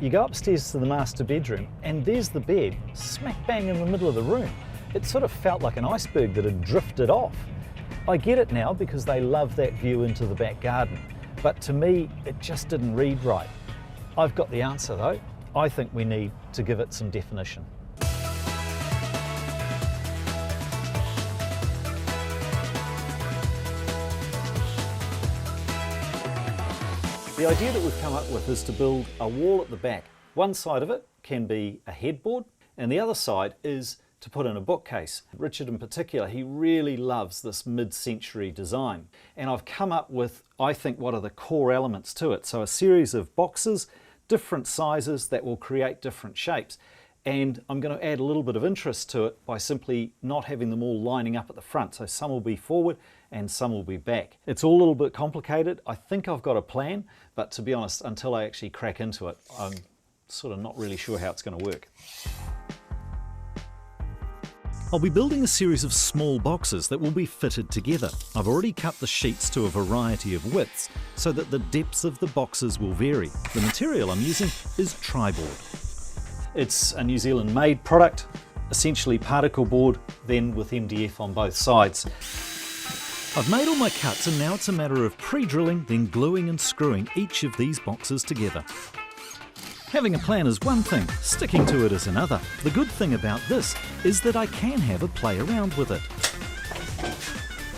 You go upstairs to the master bedroom and there's the bed smack bang in the middle of the room. It sort of felt like an iceberg that had drifted off. I get it now because they love that view into the back garden, but to me it just didn't read right. I've got the answer though. I think we need to give it some definition. The idea that we've come up with is to build a wall at the back. One side of it can be a headboard and the other side is to put in a bookcase. Richard in particular, he really loves this mid-century design. And I've come up with, I think, what are the core elements to it. So a series of boxes, different sizes that will create different shapes. And I'm going to add a little bit of interest to it by simply not having them all lining up at the front. So some will be forward and some will be back. It's all a little bit complicated. I think I've got a plan, but to be honest, until I actually crack into it, I'm sort of not really sure how it's going to work. I'll be building a series of small boxes that will be fitted together. I've already cut the sheets to a variety of widths so that the depths of the boxes will vary. The material I'm using is triboard. It's a New Zealand made product, essentially particle board, then with MDF on both sides. I've made all my cuts and now it's a matter of pre-drilling, then gluing and screwing each of these boxes together. Having a plan is one thing, sticking to it is another. The good thing about this is that I can have a play around with it.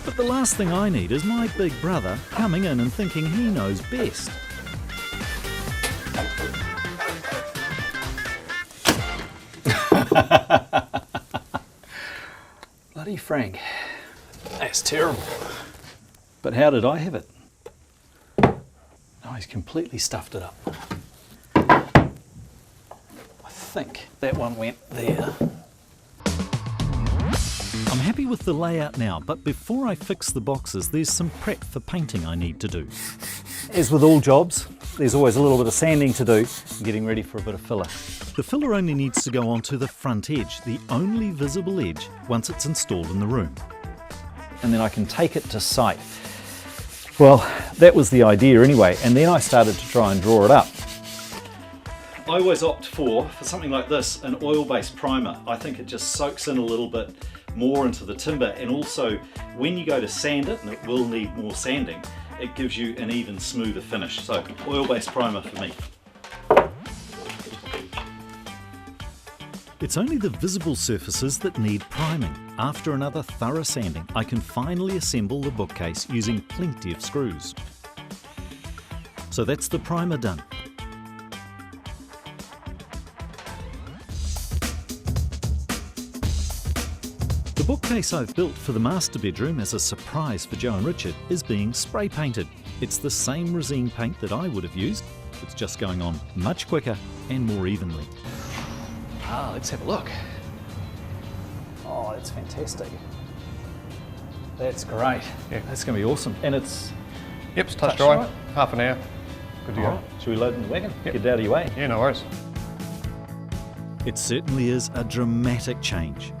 But the last thing I need is my big brother coming in and thinking he knows best. Bloody Frank, that's terrible. But how did I have it? Oh, he's completely stuffed it up. I think that one went there. I'm happy with the layout now, but before I fix the boxes, there's some prep for painting I need to do. As with all jobs, there's always a little bit of sanding to do, getting ready for a bit of filler. The filler only needs to go onto the front edge, the only visible edge, once it's installed in the room. And then I can take it to site. Well, that was the idea anyway, and then I started to try and draw it up. I always opt for something like this, an oil-based primer. I think it just soaks in a little bit more into the timber, and also when you go to sand it, and it will need more sanding, it gives you an even smoother finish. So oil-based primer for me. It's only the visible surfaces that need priming. After another thorough sanding, I can finally assemble the bookcase using plenty of screws. So that's the primer done. The bookcase I've built for the master bedroom as a surprise for Joe and Richard is being spray painted. It's the same resin paint that I would have used. It's just going on much quicker and more evenly. Ah, let's have a look. Oh, that's fantastic. That's great. Yeah. That's going to be awesome. And it's... Yep, it's touch dry. right? Half an hour. Good to go. Right. Should we load it in the wagon? Yep. Get it out of your way. Yeah, no worries. It certainly is a dramatic change.